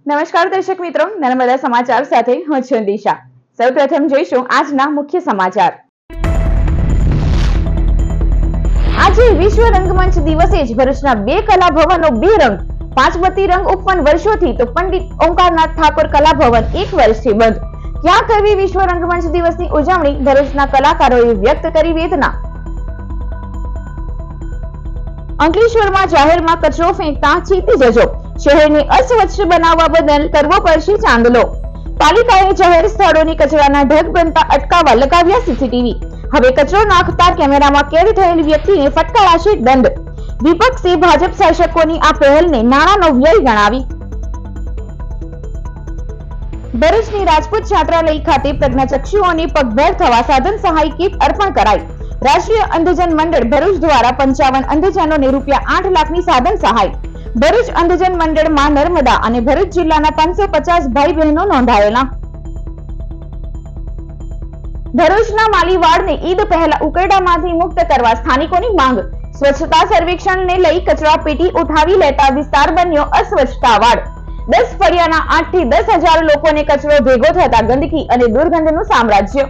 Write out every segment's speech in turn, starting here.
નમસ્કાર દર્શક મિત્રો, નર્મદા સમાચાર સાથે હું છું દિશા। સૌપ્રથમ જોઈશું આજના મુખ્ય સમાચાર। આજે વિશ્વ રંગમંચ દિવસે જ ભરૂચના બે કલા ભવનો બે રંગ 5 બત્તી રંગ ઉપવન વર્ષોથી તો પંડિત ઓમકારનાથ ઠાકોર કલા ભવન 1 વર્ષથી બંધ। ક્યાં કરવી વિશ્વ રંગમંચ દિવસની ઉજવણી? ભરૂચના કલાકારોએ વ્યક્ત કરી વેદના। અંકલેશ્વરમાં જાહેરમાં કચરો ફેંકતા ચીતી જજો, શહેરને અસ્વચ્છ બનાવવા બદલ કરવો પડશે ચાંદલો। પાલિકાએ જાહેર સ્થળોની કચરાના ઢગ બનતા અટકાવવા લગાવ્યા સીસીટીવી। હવે કચરો નાખતા કેમેરામાં કેદ થયેલ વ્યક્તિને ફટકારાશે દંડ। વિપક્ષે ભાજપ શાસકોની આ પહેલને નાણાંનો વ્યય ગણાવી। ભરૂચની રાજપૂત છાત્રાલય ખાતે પ્રજ્ઞાચક્ષુઓને પગભર થવા સાધન સહાય કીટ અર્પણ કરાઈ। રાષ્ટ્રીય અંધજન મંડળ ભરૂચ દ્વારા 55 અંધજનોને ₹8 લાખની સાધન સહાય। ભરૂચ અંધજન મંડળમાં નર્મદા અને ભરૂચ જિલ્લાના 550 ભાઈ બહેનો નોંધાયેલા। ભરૂચના માલીવાડને ઈદ પહેલા ઉકરડામાંથી મુક્ત કરવા સ્થાનિકોની માંગ। સ્વચ્છતા સર્વેક્ષણને લઈ કચરા પેટી ઉઠાવી લેતા વિસ્તાર બન્યો અસ્વચ્છતાવાડ। 10 ફળિયાના 8 થી 10,000 લોકોને કચરો ભેગો થતા ગંદકી અને દુર્ગંધનું સામ્રાજ્ય।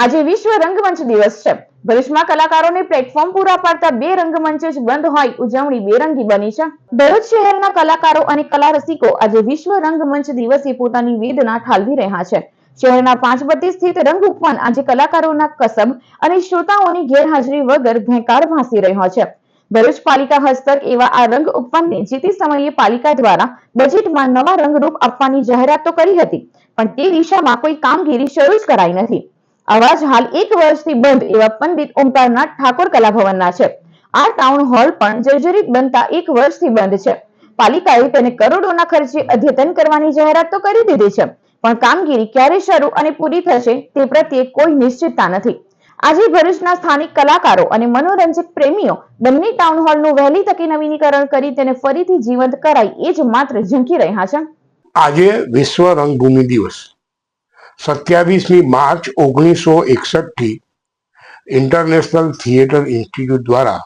આજે વિશ્વ રંગમંચ દિવસ છે। ભરૂચમાં કલાકારોને પ્લેટફોર્મ પૂરા પાડતા બે રંગમંચ જ બંધ હોય ઉજવણી બેરંગી બની છે। ભરૂચ શહેરના કલાકારો અને કલા રસિકો આજે વિશ્વ રંગમંચ દિવસે પોતાની વેદના ઠાલવી રહ્યા છે। શહેરના 5 બત્તી સ્થિત રંગ ઉપવન આજે કલાકારોના કસબ અને શ્રોતાઓની ગેરહાજરી વગર ભેંકાર ભાસી રહ્યો છે। ભરૂચ પાલિકા હસ્તક એવા આ રંગ ઉપવનને જે તે સમયે પાલિકા દ્વારા બજેટમાં નવા રંગરૂપ આપવાની જાહેરાત તો કરી હતી, પણ તે દિશામાં કોઈ કામગીરી શરૂ જ કરાઈ નથી। આવા જ હાલ 1 વર્ષથી બંધ એવા પંડિત ઓમકારનાથ ઠાકોર કલા ભવનના છે। આ ટાઉન હોલ પણ જર્જરિત બનતા 1 વર્ષથી બંધ છે। પાલિકાએ તેને કરોડોના ખર્ચે અદ્યતન કરવાની જાહેરાત તો કરી દીધી છે, પણ કામગીરી ક્યારે શરૂ અને પૂરી થશે તે પ્રત્યે કોઈ નિશ્ચિતતા નથી। આજે ભરૂચના સ્થાનિક કલાકારો અને મનોરંજક પ્રેમીઓ બંને ટાઉન હોલનું વહેલી તકે નવીનીકરણ કરી તેને ફરીથી જીવંત કરાય એ જ માત્ર ઝંખી રહ્યા છે। આજે વિશ્વ રંગભૂમિ દિવસ 27 માર્ચ 1961 થી ઇન્ટરનેશનલ થિયેટર ઇન્સ્ટિટ્યૂટ દ્વારા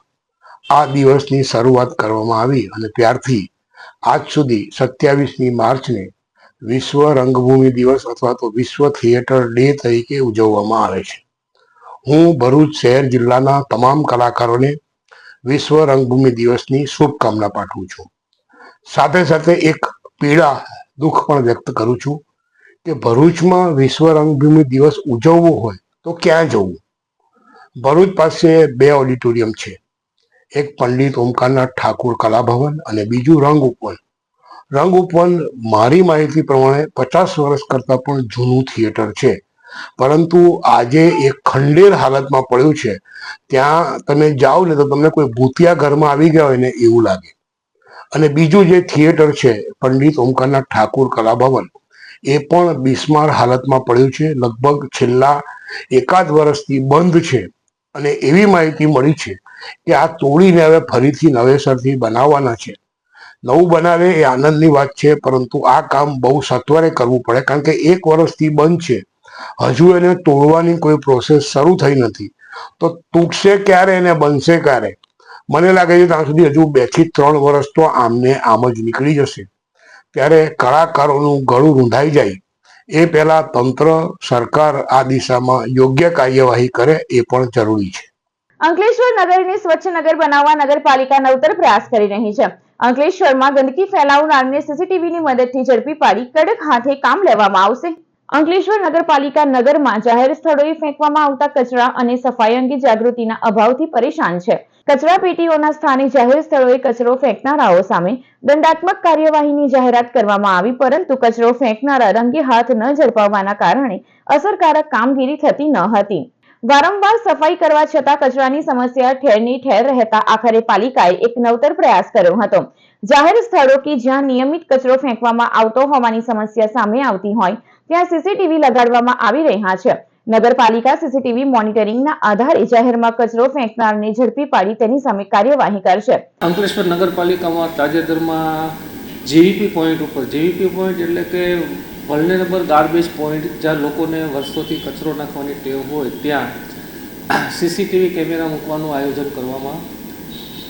આ દિવસની શરૂઆત કરવામાં આવી અને ત્યારથી આજ સુધી 27 માર્ચને વિશ્વ રંગભૂમિ દિવસ અથવા તો વિશ્વ થિયેટર ડે તરીકે ઉજવવામાં આવે છે। હું ભરૂચ શહેર જિલ્લાના તમામ કલાકારોને વિશ્વ રંગભૂમિ દિવસની શુભકામના પાઠવું છું। સાથે સાથે એક પીડા દુઃખ પણ વ્યક્ત કરું છું કે ભરૂચમાં વિશ્વ રંગભૂમિ દિવસ ઉજવવો હોય તો ક્યાં જવું? ભરૂચ પાસે 2 ઓડિટોરિયમ છે, એક પંડિત ઓમકારનાથ ઠાકોર કલા ભવન અને બીજું રંગ ઉપવન। રંગ ઉપવન મારી માહિતી પ્રમાણે 50 વર્ષ કરતાં પણ જૂનું થિયેટર છે, પરંતુ આજે એક ખંડેર હાલતમાં પડ્યું છે। ત્યાં તમે જાઓ ને તો તમને કોઈ ભૂતિયા ઘરમાં આવી ગયા હોય ને એવું લાગે। અને બીજું જે થિયેટર છે પંડિત ઓમકારનાથ ઠાકોર કલા ભવન, એ પણ બિસ્માર હાલતમાં પડ્યું છે, લગભગ છેલ્લા 1 વર્ષથી બંધ છે। અને એવી માહિતી મળી છે કે આ તોડીને હવે ફરીથી નવેસરથી બનાવવાના છે। નવું બનાવે એ આનંદની વાત છે, પરંતુ આ કામ બહુ સત્વરે કરવું પડે, કારણ કે 1 વર્ષથી બંધ છે, હજુ એને તોડવાની કોઈ પ્રોસેસ શરૂ થઈ નથી। તો તૂટશે ક્યારે અને બનશે ક્યારે? મને લાગે છે ત્યાં સુધી હજુ 2 થી 3 વર્ષ તો આમને આમ જ નીકળી જશે। ત્યારે કલાકારોનું ગળું રૂંધાઈ જાય એ પહેલા તંત્ર, સરકાર આ દિશામાં યોગ્ય કાર્યવાહી કરે એ પણ જરૂરી છે। અંકલેશ્વર નગરને સ્વચ્છ નગર બનાવવા નગરપાલિકા નવતર પ્રયાસ કરી રહી છે। અંકલેશ્વરમાં ગંદકી ફેલાવનારને સીસીટીવીની મદદથી ઝડપી પાડી કડક હાથે કામ લેવામાં આવશે। અંકલેશ્વર નગરપાલિકા નગરમાં જાહેર સ્થળોએ ફેંકવામાં આવતા કચરા અને સફાઈ અંગે જાગૃતિના અભાવથી પરેશાન છે। કચરા પેટીઓના સ્થાને જાહેર સ્થળોએ કચરો ફેંકનારાઓ સામે દંડાત્મક કાર્યવાહીની જાહેરાત કરવામાં આવી, પરંતુ કચરો ફેંકનારા રંગે હાથ ન ઝડપાવવાના કારણે અસરકારક કામગીરી થતી ન હતી। વારંવાર સફાઈ કરવા છતાં કચરાની સમસ્યા ઠેરની ઠેર રહેતા આખરે પાલિકાએ એક નવતર પ્રયાસ કર્યો હતો। જાહેર સ્થળો કે જ્યાં નિયમિત કચરો ફેંકવામાં આવતો હોવાની સમસ્યા સામે આવતી હોય ત્યાં સીસીટીવી લગાડવામાં આવી રહ્યા છે। નગરપાલિકા સીસીટીવી મોનિટરિંગના આધારે જાહેરમાં કચરો ફેંકનારને ઝડપી પાડી તેની સામે કાર્યવાહી કરશે। અંકલેશ્વર નગરપાલિકામાં તાજેતરમાં જીવીપી પોઈન્ટ ઉપર, જીવીપી પોઈન્ટ એટલે કે વલ્નરેબલ ગાર્બેજ પોઈન્ટ, જ્યાં લોકોને વર્ષોથી કચરો નાખવાની ટેવ હોય ત્યાં સીસીટીવી કેમેરા મૂકવાનું આયોજન કરવામાં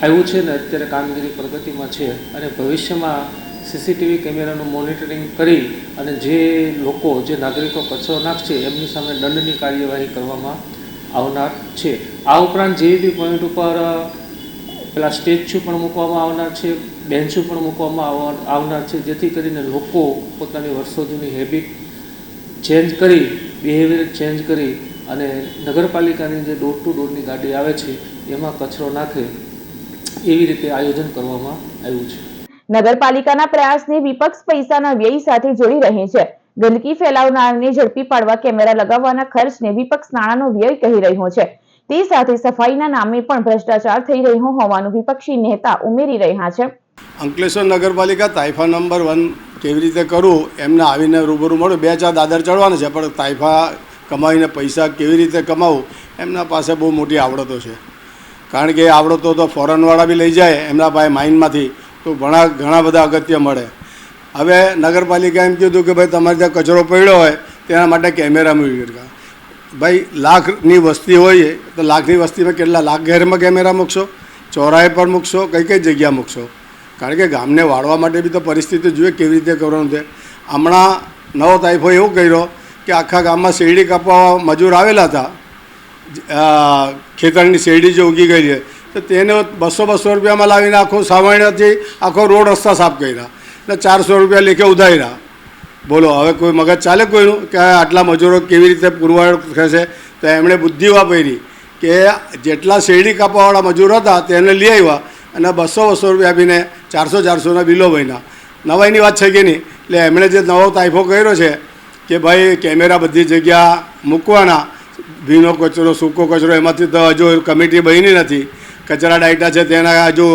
આવ્યું છે ને અત્યારે કામગીરી પ્રગતિમાં છે અને ભવિષ્યમાં સીસીટીવી કેમેરાનું મોનિટરિંગ કરી અને જે લોકો જે નાગરિકો કચરો નાખશે એમની સામે દંડની કાર્યવાહી કરવામાં આવનાર છે. આ ઉપરાંત જેવીપી પોઈન્ટ ઉપર પેલા સ્ટેચ્યુ પણ મૂકવામાં આવનાર છે, બેન્ચો પણ મૂકવામાં આવનાર છે, જેથી કરીને લોકો પોતાની વર્ષો જૂની હેબિટ ચેન્જ કરી, બિહેવિયર ચેન્જ કરી અને નગરપાલિકાની જે ડોર ટુ ડોરની ગાડી આવે છે એમાં કચરો નાખે એવી રીતે આયોજન કરવામાં આવ્યું છે. નગરપાલિકાના પ્રયાસને વિપક્ષ પૈસાના વ્યય સાથે જોડી રહી છે. ગંદકી ફેલાવનારને ઝડપી પાડવા કેમેરા લગાવવાના ખર્ચને વિપક્ષ નાણાંનો વ્યય કહી રહ્યો છે. તે સાથે સફાઈના નામે પણ ભ્રષ્ટાચાર થઈ રહ્યો હોવાનું વિપક્ષી નેતા ઉમેરી રહ્યા છે. અંકલેશ્વર નગરપાલિકા તાઇફા નંબર 1 કેવી રીતે કરવું એમને આવીને રૂબરૂ મળ્યું. 2-4 દાદર ચડવાના છે, પણ તાઇફા કમાવીને પૈસા કેવી રીતે કમાવું એમના પાસે બહુ મોટી આવડતો છે. કારણ કે એ આવડતો તો ફોરેનવાળા બી લઈ જાય એમના પાસે માઇન્ડમાંથી, તો ઘણા બધા અગત્ય મળે. હવે નગરપાલિકા એમ કીધું કે ભાઈ તમારે ત્યાં કચરો પડ્યો હોય તેના માટે કેમેરા મૂકી. ભાઈ લાખની વસ્તી હોય તો લાખની વસ્તીમાં કેટલા લાખ ઘેરમાં કેમેરા મૂકશો, ચોરાહે પર મૂકશો, કઈ કઈ જગ્યા મૂકશો? કારણ કે ગામને વાળવા માટે બી તો પરિસ્થિતિ જોઈએ કેવી રીતે કરવાનું છે. હમણાં નવો તાઇફો એવું કર્યો કે આખા ગામમાં શેરડી કાપવા મજૂર આવેલા હતા, ખેતરની શેરડી જે ઉગી ગઈ છે તો તેને 200 રૂપિયામાં લાવીને આખો સાવરણથી આખો રોડ રસ્તા સાફ કર્યા એટલે 400 રૂપિયા લેખે ઉધાર્યા. બોલો હવે કોઈ મગજ ચાલે કોઈનું કે આટલા મજૂરો કેવી રીતે પુરવાડ થશે? તો એમણે બુદ્ધિ વાપરી કે જેટલા શેરડી કાપવાવાળા મજૂર હતા તેને લઈ આવ્યા અને 200 રૂપિયા આપીને 400 બિલો બન્યા. નવાઈની વાત છે કે નહીં? એટલે એમણે જે નવો તાઇફો કર્યો છે કે ભાઈ કેમેરા બધી જગ્યા મૂકવાના, ભીનો કચરો, સૂકો કચરો, એમાંથી તો હજુ કમિટી બની નથી. કચરા ડાયટા છે તેના હજુ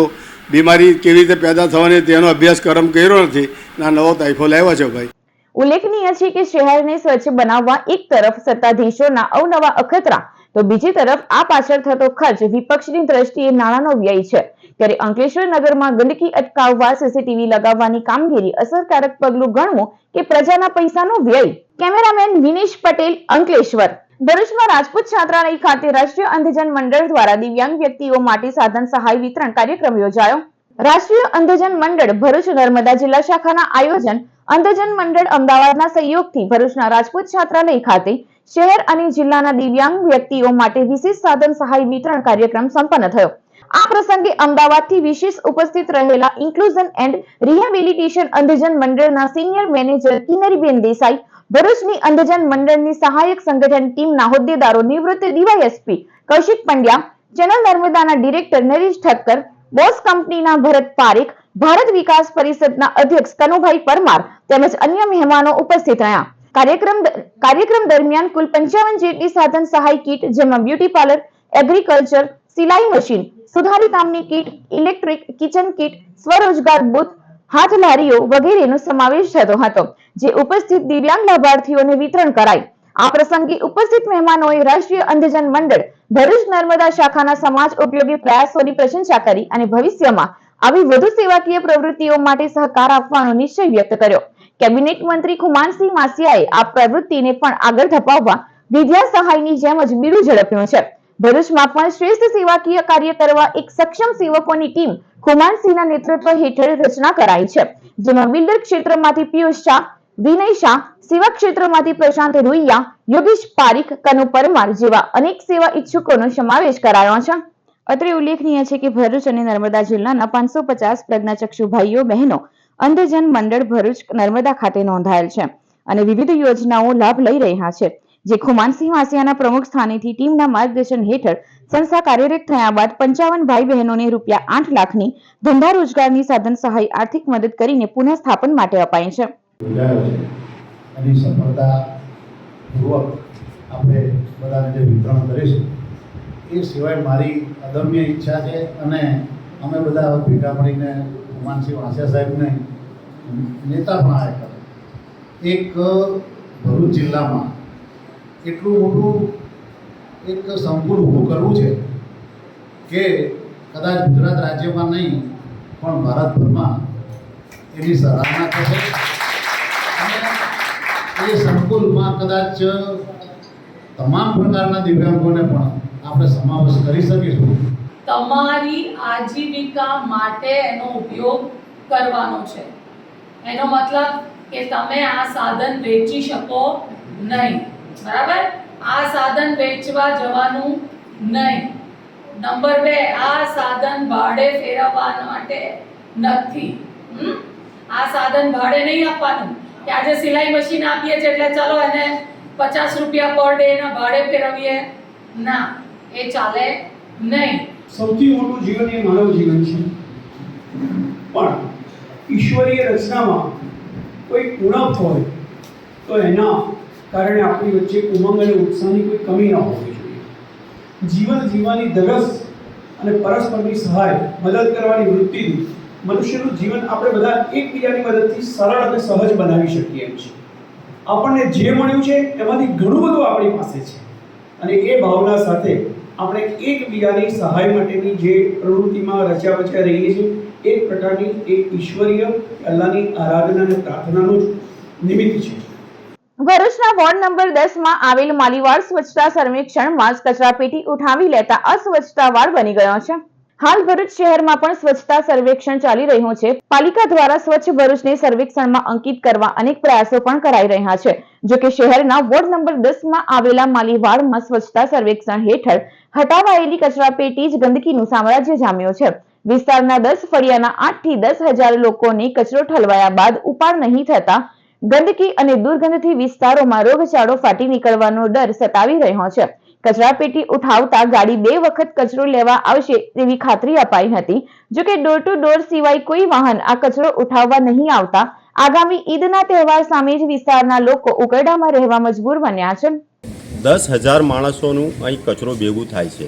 બીમારી કેવી રીતે પેદા થવાની તેનો અભ્યાસક્રમ કર્યો નથી. ના નવો તાઇફો લાવ્યો છે ભાઈ. ઉલ્લેખનીય છે કે શહેરને સ્વચ્છ બનાવવા એક તરફ સત્તાધીશોના અવનવા અખતરા તો બીજી તરફ આ પાછળ થતો ખર્ચ વિપક્ષની દ્રષ્ટિએ નાણાંનો વ્યય છે. ત્યારે અંકલેશ્વર નગરમાં ગંદકી અટકાવવા સીસીટીવી લગાવવાની કામગીરી અસરકારક પગલું ગણવું કે પ્રજાના પૈસાનો વ્યય? કેમેરામેન વિનેશ પટેલ, અંકલેશ્વર. ભરૂચમાં રાજપૂત છાત્રાલય ખાતે રાષ્ટ્રીય અંધજન મંડળ દ્વારા દિવ્યાંગ વ્યક્તિઓ માટે સાધન સહાય વિતરણ કાર્યક્રમ યોજાયો. રાષ્ટ્રીય અંધજન મંડળ ભરૂચ નર્મદા જિલ્લા શાખાના આયોજન અંધજન મંડળ અમદાવાદના સહયોગથી ભરૂચના રાજપૂત છાત્રાલય ખાતે શહેર અને જિલ્લાના દિવ્યાંગ વ્યક્તિઓ માટે વિશેષ સાધન સહાય વિતરણ કાર્યક્રમ સંપન્ન થયો. આ પ્રસંગે અમદાવાદથી વિશેષ ઉપસ્થિત રહેલા ઇન્ક્લુઝન એન્ડ રિહેબિલિટેશન અંધજન મંડળના સિનિયર મેનેજર કિન્નરીબેન દેસાઈ, ભરૂચની અંધજન મંડળની સહાયક સંગઠન ટીમના હોદ્દેદારો નિવૃત્ત ડીવાયએસપી કૌશિક પંડ્યા, ચેનલ નર્મદાના ડિરેક્ટર નરેશ ઠક્કર, બોસ કંપનીના ભરત પારેખ, ભારત વિકાસ પરિષદના અધ્યક્ષ કનુભાઈ પરમાર તેમજ અન્ય મહેમાનો ઉપસ્થિત રહ્યા. કાર્યક્રમ દરમિયાન કુલ 55 જેટલી સાધન સહાય કીટ, જેમાં બ્યુટી પાર્લર, એગ્રીકલ્ચર, સિલાઈ મશીન, સુધારી કામની કીટ, ઇલેક્ટ્રિક કિચન કીટ, સ્વરોજગાર બુથ, હાથ લારીઓ વગેરેનો સમાવેશ થતો હતો, જે ઉપસ્થિત દિવ્યાંગ લાભાર્થીઓને વિતરણ કરાઈ. આ પ્રસંગે ઉપસ્થિત મહેમાનોએ રાષ્ટ્રીય અંધજન મંડળ ભરૂચ નર્મદા શાખાના સમાજ ઉપયોગી પ્રયાસોની પ્રશંસા કરી અને ભવિષ્યમાં આવી વધુ સેવાકીય પ્રવૃત્તિઓ માટે સહકાર આપવાનો નિશ્ચય વ્યક્ત કર્યો. કેબિનેટ મંત્રી ખુમાનસિંહ માસિયાએ આ પ્રવૃત્તિને પણ આગળ ધપાવવા વિદ્યા સહાયની જેમ જ બીડું ઝડપ્યું છે. ભરૂચમાં પણ શ્રેષ્ઠ સેવાકીય કાર્ય કરવા એક સક્ષમ સેવકોની ટીમ ખુમાનસિંહના નેતૃત્વ હેઠળ રચના કરાઈ છે, જેમાં બિલ્ડર ક્ષેત્રમાંથી પિયુષ શાહ, વિનય શાહ, સેવા ક્ષેત્રમાંથી પ્રશાંત રૂઈયા, યોગેશ પારીખ, કનુ પરમાર જેવા અનેક સેવા ઈચ્છુકોનો સમાવેશ કરાયો છે. અત્રે ઉલ્લેખનીય છે કે ભરૂચ અને નર્મદા જિલ્લાના 550 પ્રજ્ઞાચક્ષુ ભાઈઓ બહેનો અંધજન મંડળ ભરૂચ નર્મદા ખાતે નોંધાયેલ છે અને વિવિધ યોજનાઓ લાભ લઈ રહ્યા છે, જે ખુમાનસિંહ માસિયાના પ્રમુખ સ્થાનેથી ટીમના માર્ગદર્શન હેઠળ સંસ્થા કાર્યરત થયા બાદ 55 ભાઈ બહેનોને ₹8 લાખની ધંધા રોજગારની સાધન સહાય આર્થિક મદદ કરીને પુનઃ સ્થાપન માટે અપાઈ છે. એની સફળતાપૂર્વક આપણે બધાને જે વિતરણ કરીશું એ સિવાય મારી અદમ્ય ઈચ્છા છે અને અમે બધા ભેગા મળીને ખુમાનસિંહ માસિયા સાહેબને નેતા પણ આવ્યા કરે એક ભરૂચ જિલ્લામાં એટલું મોટું એક સંકુલ ઊભું કરવું છે કે કદાચ ગુજરાત રાજ્યમાં નહીં પણ ભારતભરમાં એની સરાહના થશે અને એ સંકુલમાં કદાચ તમામ પ્રકારના દિવ્યાંગોને પણ આપણે સમાવેશ કરી શકીશું તમારી આજીવિકા માટે એનો ઉપયોગ કરવાનો છે. એનો મતલબ કે તમે આ સાધન વેચી શકો નહીં, બરાબર? આ સાધન વેચવા જવાનું નહીં. નંબર 2, આ સાધન ભાડે ફેરવવા માટે નથી. આ સાધન ભાડે નહીં આપવાનું કે આજે સિલાઈ મશીન આપીએ છીએ એટલે ચાલો એને 50 રૂપિયા પર ડે ના ભાડે ફેરવીએ. ના, એ ચાલે નહીં. સૌથી મોટું જીવન એ માનવ જીવન છે, પણ ઈશ્વરીય રચનામાં કોઈ ઉણપ હોય તો એના કારણે આપણી વચ્ચે ઉમંગ અને ઉત્સાહની કોઈ કમી ન હોવી જોઈએ. જીવન જીવવાની ધગસ અને પરસ્પરની સહાય, મદદ કરવાની વૃત્તિથી મનુષ્યનું જીવન આપણે બધા એકબીજાની મદદથી સરળ અને સહજ બનાવી શકીએ એમ છે. આપણને જે મળ્યું છે એમાંથી ઘણું બધું આપણી પાસે છે, અને એ ભાવના સાથે આપણે એકબીજાની સહાય માટેની જે પ્રવૃત્તિમાં રચ્યા બચ્યા રહીએ છીએ, એક પ્રકારની એક ઈશ્વરીય અલ્લાહની આરાધના અને પ્રાર્થનાનું જ નિમિત્ત છે. ભરૂચના વોર્ડ નંબર 10 માં આવેલ માલીવાડ સ્વચ્છતા સર્વેક્ષણમાં કચરાપેટી ઉઠાવી લેતા અસ્વચ્છતા વાળ બની ગયો છે. હાલ ભરૂચ શહેરમાં પણ સ્વચ્છતા સર્વેક્ષણ ચાલી રહ્યું છે. પાલિકા દ્વારા સ્વચ્છ ભરૂચને સર્વેક્ષણમાં અંકિત કરવા અનેક પ્રયાસો પણ કરાઈ રહ્યા છે. જો કે શહેરના વોર્ડ નંબર 10 માં આવેલા માલીવાડમાં સ્વચ્છતા સર્વેક્ષણ હેઠળ હટાવાયેલી કચરાપેટી જ ગંદકીનું સામ્રાજ્ય જામ્યું છે. વિસ્તારના 10 ફળિયાના 8 થી 10,000 લોકોને કચરો ઠલવાયા બાદ ઉપાડ નહીં થતા ગંદકી અને દુર્ગંધથી વિસ્તારોમાં રોગચાળો ફાટી નીકળવાનો ડર સતાવી રહ્યો છે. કચરાપેટી ઉઠાવતા ગાડી 2 વખત કચરો લેવા આવશે તેવી ખાતરી અપાઈ હતી. જો કે ડોર ટુ ડોર સિવાય કોઈ વાહન આ કચરો ઉઠાવવા નહીં આવતા આગામી ઈદના તહેવાર સામે જ વિસ્તારના લોકો ઉકરડામાં રહેવા મજબૂર બન્યા છે. 10,000 માણસોનું અહીં કચરો ભેગું થાય છે.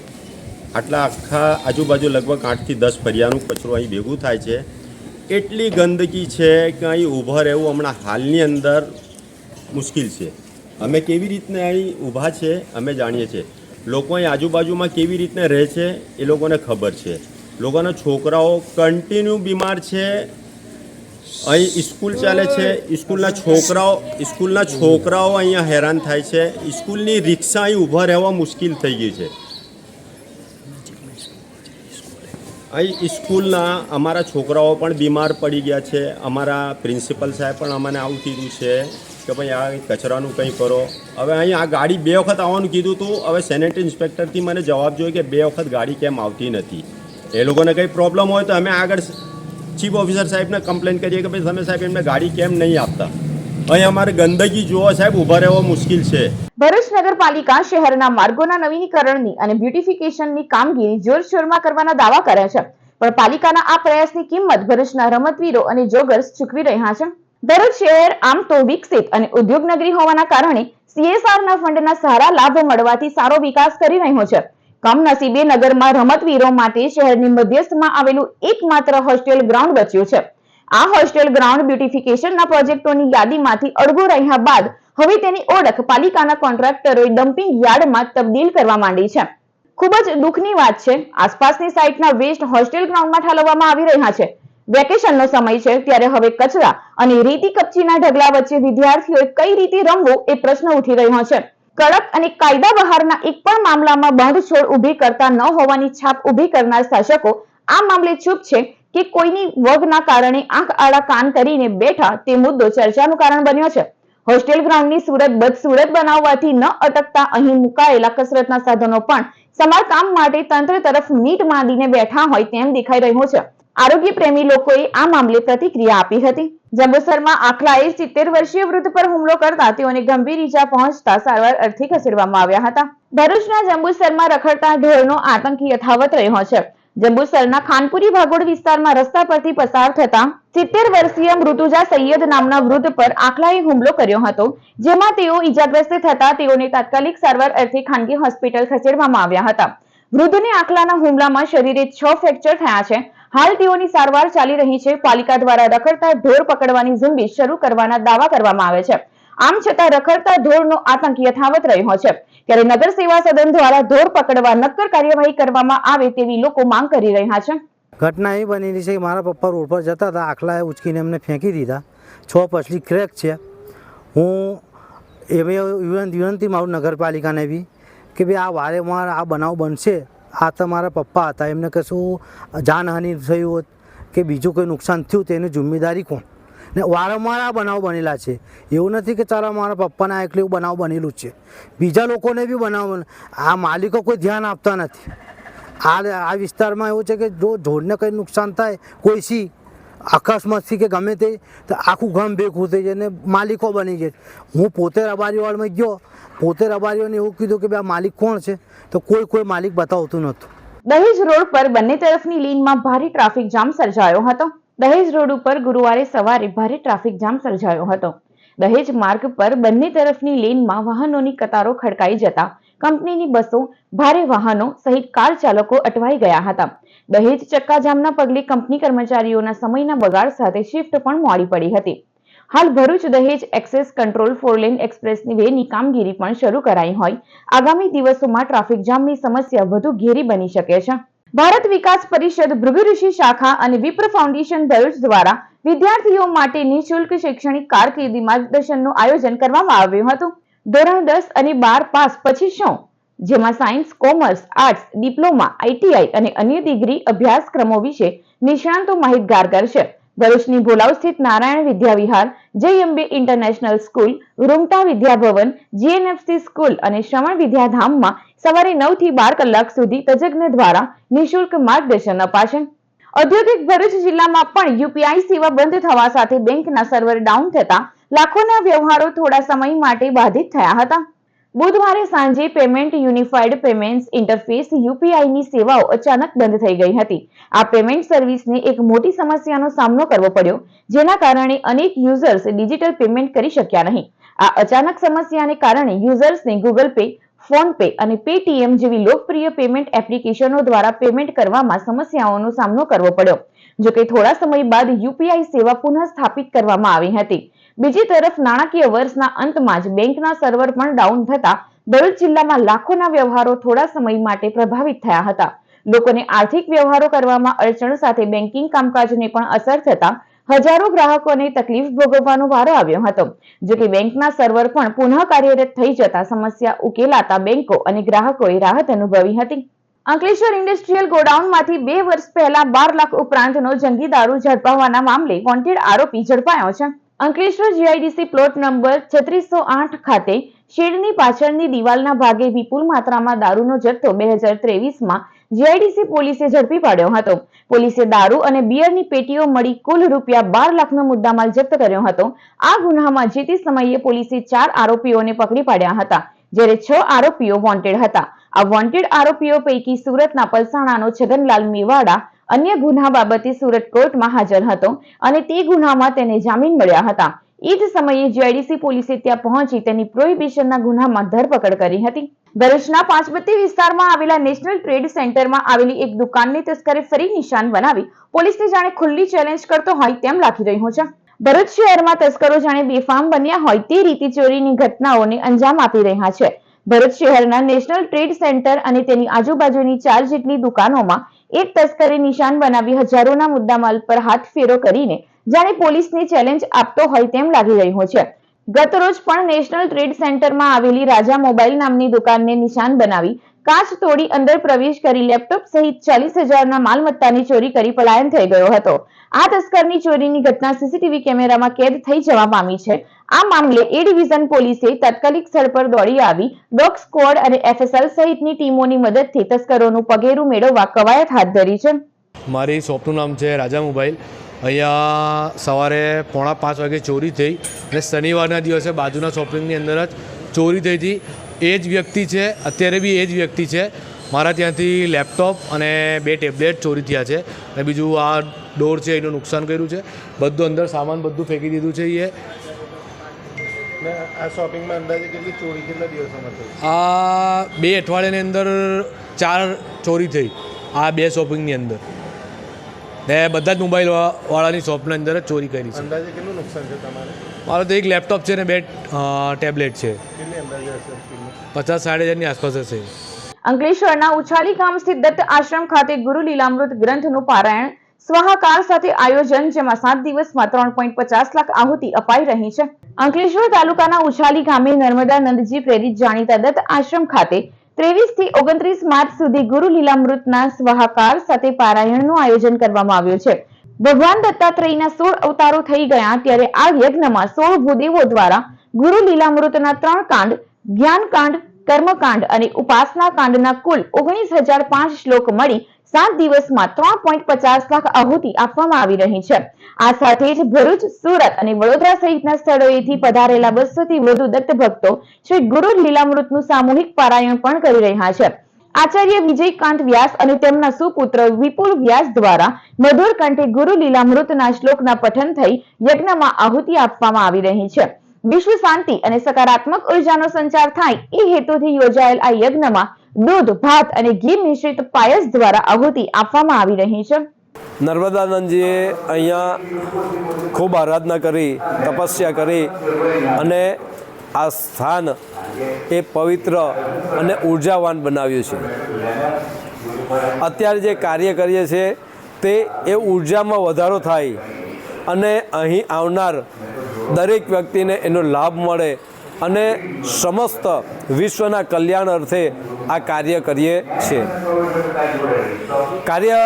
આટલા આખા આજુબાજુ લગભગ 8 થી 10 ફરિયાનું કચરો અહીં ભેગું થાય છે. એટલી ગંદકી છે કે અહીં ઊભા રહેવું હમણાં હાલની અંદર મુશ્કેલ છે. અમે કેવી રીતને અહીં ઊભા છે અમે જાણીએ છીએ. લોકો અહીં આજુબાજુમાં કેવી રીતને રહે છે એ લોકોને ખબર છે. લોકોના છોકરાઓ કન્ટિન્યુ બીમાર છે. અહીં સ્કૂલ ચાલે છે, સ્કૂલના છોકરાઓ અહીંયા હેરાન થાય છે. સ્કૂલની રિક્ષા અહીં ઊભા રહેવા મુશ્કેલ થઈ ગઈ છે. અહીં સ્કૂલના અમારા છોકરાઓ પણ બીમાર પડી ગયા છે. અમારા પ્રિન્સિપલ સાહેબ પણ અમને આવું કીધું છે કે ભાઈ આ કચરાનું કંઈ કરો. હવે અહીં આ ગાડી 2 વખત આવવાનું કીધું હતું. હવે સેનેટરી ઇન્સ્પેક્ટરથી મને જવાબ જોઈએ કે 2 વખત ગાડી કેમ આવતી નથી. એ લોકોને કંઈ પ્રોબ્લેમ હોય તો અમે આગળ ચીફ ઓફિસર સાહેબને કમ્પ્લેન કરીએ કે ભાઈ તમે સાહેબ એમને ગાડી કેમ નહીં આપતા. અહીં અમારે ગંદકી જોવો સાહેબ, ઊભા રહેવો મુશ્કેલ છે. ભરૂચ નગરપાલિકા શહેરના માર્ગોના નવીનીકરણની અને બ્યુટિફિકેશનની કામગીરી જોરશોરમાં કરવાના દાવા કરે છે, પણ પાલિકાના આ પ્રયાસની કિંમત ભરૂચના રમતવીરો અને જોગર્સ ચૂકવી રહ્યા છે. ભરૂચ શહેર આમ તો વિકસિત અને ઉદ્યોગ નગરી હોવાના કારણે CSRના ફંડના સારા લાભ મળવાથી સારો વિકાસ કરી રહ્યો છે. કમનસીબે નગરમાં રમતવીરો માટે શહેરની મધ્યસ્થમાં આવેલું એકમાત્ર હોસ્ટેલ ગ્રાઉન્ડ બચ્યું છે. આ હોસ્ટેલ ગ્રાઉન્ડ બ્યુટિફિકેશનના પ્રોજેક્ટોની યાદીમાંથી અડગો રહ્યા બાદ હવે તેની ઓળખ પાલિકાના કોન્ટ્રાક્ટરોએ ડમ્પિંગ યાર્ડમાં તબદીલ કરવા માંડી છે. ખૂબ જ દુઃખની વાત છે, આસપાસની સાઇટના વેસ્ટ હોસ્ટેલ ગ્રાઉન્ડમાં ઠાલવવામાં આવી રહ્યા છે. વેકેશનનો સમય છે ત્યારે હવે કચરા અને રેતી કપચીના ઢગલા વચ્ચે વિદ્યાર્થીઓએ કઈ રીતે રમવું એ પ્રશ્ન ઉઠી રહ્યો છે. કડક અને કાયદા બહારના એક પણ મામલામાં બાંધછોડ ઊભી કરતા ન હોવાની છાપ ઊભી કરનાર શાસકો આ મામલે ચૂપ છે કે કોઈની વગના કારણે આંખ આડા કાન કરીને બેઠા તે મુદ્દો ચર્ચાનું કારણ બન્યો છે. હોસ્ટેલ ગ્રાઉન્ડની સુરત બદસુરત બનાવવાથી ન અટકતા અહીં મુકાયેલા કસરતના સાધનો પણ સમારકામ માટે તંત્ર તરફ મીટ માંડીને બેઠા હોય તેમ દેખાઈ રહ્યું છે. આરોગ્ય પ્રેમી લોકોએ આ મામલે પ્રતિક્રિયા આપી હતી. જંબુસરમાં આખલાએ 70 વર્ષીય વૃદ્ધ પર હુમલો કરતા તેઓને ગંભીર ઈજા પહોંચતા સારવાર અર્થે ખસેડવામાં આવ્યા હતા. ભરૂચના જંબુસરમાં રખડતા ઢોરનો આતંક યથાવત રહ્યો છે. જંબુસરના ખાનપુરી ભાગોળ વિસ્તારમાં રસ્તા પરથી પસાર થતા 70 વર્ષીય મૃતુજા સૈયદ નામના વૃદ્ધ પર આખલાએ હુમલો કર્યો હતો, જેમાં તેઓ ઈજાગ્રસ્ત થતા તેઓને તાત્કાલિક સારવાર અર્થે ખાનગી હોસ્પિટલ ખસેડવામાં આવ્યા હતા. વૃદ્ધને આખલાના હુમલામાં શરીરે 6 ફ્રેક્ચર થયા છે. હાલ તેઓની સારવાર ચાલી રહી છે. પાલિકા દ્વારા રખડતા ઢોર પકડવાની ઝુંબેશ શરૂ કરવાના દાવા કરવામાં આવે છે. આમ છતાં રખડતા ઢોરનો આતંક યથાવત રહ્યો છે, ત્યારે નગર સેવા સદન દ્વારા ઢોર પકડવા નક્કર કાર્યવાહી કરવામાં આવે તેવી લોકો માંગ કરી રહ્યા છે. ઘટના એ બનેલી છે કે મારા પપ્પા રોડ પર જતા હતા, આખલાએ ઉચકીને એમને ફેંકી દીધા. 6 પછલી ક્રેક છે. હું એવી વિનંતી મારું નગરપાલિકાને બી કે ભાઈ આ વારેવાર આ બનાવ બનશે, આ તો મારા પપ્પા હતા, એમને કશું જાનહાનિ થયું હોત કે બીજું કોઈ નુકસાન થયું તેની જિમ્મેદારી કોણ? ને વારંવાર આ બનાવ બનેલા છે, એવું નથી કે ચાલો મારા પપ્પાના એકલું એવું બનાવ બનેલું જ છે, બીજા લોકોને બી બનાવ આ માલિકો કોઈ ધ્યાન આપતા નથી. આ વિસ્તારમાં એવું છે કે જો ઢોરને કંઈ નુકસાન થાય કોઈથી અકસ્માતથી કે ગમે તે તો આખું ગામ ભેગું થઈ જાય ને માલિકો બની જાય. હું પોતે રબારીવાળમાં ગયો, પોતે રબારીઓને એવું કીધું કે ભાઈ આ માલિક કોણ છે, તો કોઈ માલિક બતાવતું નહોતું. દહેજ રોડ પર બંને તરફની લેનમાં ભારે ટ્રાફિક જામ સર્જાયો હતો. દહેજ રોડ ઉપર ગુરુવારે સવારે ભારે ટ્રાફિક જામ સર્જાયો હતો. દહેજ માર્ગ પર બંને તરફની લેનમાં વાહનોની કતારો ખડકાઈ જતા કંપનીની બસો, ભારે વાહનો સહિત કાર ચાલકો અટવાઈ ગયા હતા. દહેજ ચક્કાજામના પગલે કંપની કર્મચારીઓના સમયના બગાડ સાથે શિફ્ટ પણ મોડી પડી હતી. હાલ ભરૂચ દહેજ એક્સેસ કંટ્રોલ 4 લેન એક્સપ્રેસ વેની કામગીરી પણ શરૂ કરાઈ હોય આગામી દિવસોમાં ટ્રાફિક જામની સમસ્યા વધુ ઘેરી બની શકે છે. ભારત વિકાસ પરિષદ ભૃગુઋષિ શાખા અને વિપ્ર ફાઉન્ડેશન ભરૂચ દ્વારા વિદ્યાર્થીઓ માટે નિઃશુલ્ક શૈક્ષણિક કારકિર્દી માર્ગદર્શનનું આયોજન કરવામાં આવ્યું હતું. ધોરણ 10 અને 12 પાસ પછી શું, જેમાં science, commerce, arts, diploma, ITI અને અન્ય ડિગ્રી અભ્યાસક્રમો વિશે નિષ્ણાંતો માહિતગાર કરશે. ભરૂચની ભોલાવ સ્થિત Narayan Vidyavihar, Jay Ambe international school, Rumta Vidyabhavan, GNFC school અને શ્રવણ વિદ્યાધામમાં સવારે 9 થી 12 કલાક સુધી તજજ્ઞ દ્વારા નિઃશુલ્ક માર્ગદર્શન અપાશે. ઔદ્યોગિક ભરૂચ જિલ્લામાં પણ યુપીઆઈ સેવા બંધ થવા સાથે બેંકના સર્વર ડાઉન થતા લાખોના વ્યવહારો થોડા સમય માટે બાધિત થયા હતા. બુધવારે સાંજે પેમેન્ટ યુનિફાઈડ પેમેન્ટ્સ ઇન્ટરફેસ યુપીઆઈની સેવાઓ અચાનક બંધ થઈ ગઈ હતી. આ પેમેન્ટ સર્વિસને એક મોટી સમસ્યાનો સામનો કરવો પડ્યો, જેના કારણે અનેક યુઝર્સ ડિજિટલ પેમેન્ટ કરી શક્યા નહીં. આ અચાનક સમસ્યાને કારણે યુઝર્સને ગૂગલ પે, ફોન પે અને પેટીએમ જેવી લોકપ્રિય પેમેન્ટ એપ્લિકેશનો દ્વારા પેમેન્ટ કરવામાં સમસ્યાઓનો સામનો કરવો પડ્યો. જોકે થોડા સમય બાદ યુપીઆઈ સેવા પુનઃ સ્થાપિત કરવામાં આવી હતી. બીજી તરફ નાણાકીય વર્ષના અંતમાં જ બેંકના સર્વર પણ ડાઉન થતા ભરૂચ જિલ્લામાં લાખોના વ્યવહારો થોડા સમય માટે પ્રભાવિત થયા હતા. લોકોને આર્થિક વ્યવહારો કરવામાં અડચણ સાથે બેન્કિંગ કામકાજને પણ અસર થતા હજારો ગ્રાહકોને તકલીફ ભોગવવાનો વારો આવ્યો હતો. જોકે બેંકના સર્વર પણ પુનઃ કાર્યરત થઈ જતા સમસ્યા ઉકેલાતા બેંકો અને ગ્રાહકોએ રાહત અનુભવી હતી. અંકલેશ્વર ઇન્ડસ્ટ્રીયલ ગોડાઉનમાંથી 2 વર્ષ પહેલા 12 લાખ ઉપરાંતનો જંગી દારૂ ઝડપાવવાના મામલે વોન્ટેડ આરોપી ઝડપાયો છે. અંકલેશ્વર જીઆઈડીસી પ્લોટ નંબર 3608 ખાતે શેડની પાછળની દિવાલના ભાગે વિપુલ માત્રામાં દારૂનો જથ્થો 2023માં જીઆઈડીસી પોલીસે ઝડપી પાડ્યો હતો. પોલીસે દારૂ અને બિયરની પેટીઓ મળી કુલ રૂપિયા 12 લાખનો મુદ્દામાલ જપ્ત કર્યો હતો. આ ગુન્હામાં જે તે સમયે પોલીસે 4 આરોપીઓને પકડી પાડ્યા હતા, જ્યારે 6 આરોપીઓ વોન્ટેડ હતા. આ વોન્ટેડ આરોપીઓ પૈકી સુરતના પલસાણાનો છગનલાલ મેવાડા અન્ય ગુન્હા બાબતે સુરત કોર્ટમાં હાજર હતો અને તે ગુન્હામાં તેને જામીન મળ્યા હતા. એ જ સમયે જીઆઈડીસી પોલીસે ત્યાં પહોંચી તેની પ્રોહિબિશનના ગુન્હામાં ધરપકડ કરી હતી. ભરૂચના પાંચબત્તી વિસ્તારમાં આવેલા નેશનલ ટ્રેડ સેન્ટરમાં આવેલી એક દુકાનને તસ્કરે ફરી નિશાન બનાવી પોલીસને જાણે ખુલ્લી ચેલેન્જ કરતો હોય તેમ લાગી રહ્યું છે. ભરૂચ શહેરમાં તસ્કરો જાણે બેફામ બન્યા હોય તે રીતે ચોરીની ઘટનાઓને અંજામ આપી રહ્યા છે. ભરૂચ શહેરના નેશનલ ટ્રેડ સેન્ટર અને તેની આજુબાજુની 4 જેટલી દુકાનોમાં એક તસ્કરે નિશાન બનાવી હજારોના મુદ્દામાલ પર હાથ ફેરો કરીને જાણે પોલીસને ચેલેન્જ આપતો હોય તેમ લાગી રહ્યું છે. ગત રોજ પણ નેશનલ ટ્રેડ સેન્ટરમાં આવેલી રાજા મોબાઈલ નામની દુકાનને નિશાન બનાવી કાચ તોડી અંદર પ્રવેશ કરી લેપટોપ સહિત 40,000ના માલમત્તાની ચોરી કરી પલાયન થઈ ગયો હતો. આ તસ્કરની ચોરીની ઘટના સીસીટીવી કેમેરામાં કેદ થઈ જવા પામી છે. આ મામલે એ ડિવિઝન પોલીસે તાત્કાલિક સ્થળ પર દોડી આવી ડોગ સ્ક્વોડ અને એફએસએલ સહિતની ટીમોની મદદથી તસ્કરોનું પગેરું મેળવવા કવાયત હાથ ધરી છે. મારી શોપનું નામ છે રાજા મોબાઈલ. અહીંયા સવારે 4:45 વાગે ચોરી થઈ અને શનિવારના દિવસે બાજુના શોપિંગની અંદર જ ચોરી થઈ હતી. એ જ વ્યક્તિ છે, અત્યારે બી એ જ વ્યક્તિ છે. મારા ત્યાંથી લેપટોપ અને 2 ટેબ્લેટ ચોરી થયા છે અને બીજું આ ડોર છે એનું નુકસાન કર્યું છે. બધું અંદર સામાન બધું ફેંકી દીધું છે. આ શોપિંગમાં અંદાજે કેટલી ચોરી કેટલા દિવસોમાં થઈ? આ 2 અઠવાડિયાની અંદર 4 ચોરી થઈ આ 2 શોપિંગની અંદર. ને બધા જ મોબાઈલ વાળાની શોપની અંદર જ ચોરી કરી છે. અંદાજે કેટલું નુકસાન છે તમારે? મારો તો એક લેપટોપ છે ને 2 ટેબ્લેટ છે. કેટલી અંદાજે હશે? 50-60 હજારની આસપાસ હશે. અંકલેશ્વરના ઉછાલી ગામ સ્થિત દત્ત આશ્રમ ખાતે ગુરુ લીલામૃત ગ્રંથનું પારાયણ સ્વાહાકાર સાથે આયોજન, જેમાં 7 દિવસમાં 3.50 લાખ આહુતિ અપાઈ રહી છે. અંકલેશ્વર તાલુકાના ઉછાલી ગામે નર્મદા નંદજી પ્રેરિત જાણીતા દત્ત આશ્રમ ખાતે 23 થી 29 માર્ચ સુધી ગુરુ લીલામૃતના સ્વાહાકાર સાથે પારાયણનું આયોજન કરવામાં આવ્યું છે. ભગવાન દત્તાત્રેયના 16 અવતારો થઈ ગયા ત્યારે આ યજ્ઞમાં 16 ભૂદેવો દ્વારા ગુરુ લીલામૃતના 3 કાંડ, જ્ઞાનકાંડ, કર્મકાંડ અને ઉપાસના કાંડના કુલ 19,005 શ્લોક મળી 7 દિવસમાં 3.50 લાખ આહુતિ આપવામાં આવી રહી છે. આ સાથે જ ભરૂચ, સુરત અને વડોદરા સહિતના સ્થળોએથી પધારેલા 200 થી વધુ દત્ત ભક્તો શ્રી ગુરુ લીલામૃતનું સામૂહિક પારાયણ પણ કરી રહ્યા છે. આચાર્ય વિજયકાંત વ્યાસ અને તેમના સુપુત્ર વિપુલ વ્યાસ દ્વારા મધુર કંઠે ગુરુ લીલામૃતના શ્લોકના પઠન થઈ યજ્ઞમાં આહુતિ આપવામાં આવી રહી છે. વિશ્વ શાંતિ અને સકારાત્મક ઉર્જાનો સંચાર થાય એ હેતુથી યોજાયેલ આ યજ્ઞમાં દૂધ, ભાત અને ઘી મિશ્રિત પાયસ દ્વારા આહુતિ આપવામાં આવી રહી છે. નર્મદાનંદજીએ અહીંયા ખૂબ આરાધના કરી, તપસ્યા કરી અને આ સ્થાન એ પવિત્ર અને ઉર્જાવાન બનાવ્યું છે. અત્યારે જે કાર્ય કરીએ છીએ તે એ ઉર્જામાં વધારો થાય અને અહીં આવનાર દરેક વ્યક્તિને એનો લાભ મળે અને સમસ્ત વિશ્વના કલ્યાણ અર્થે આ કાર્ય કરીએ છીએ. કાર્ય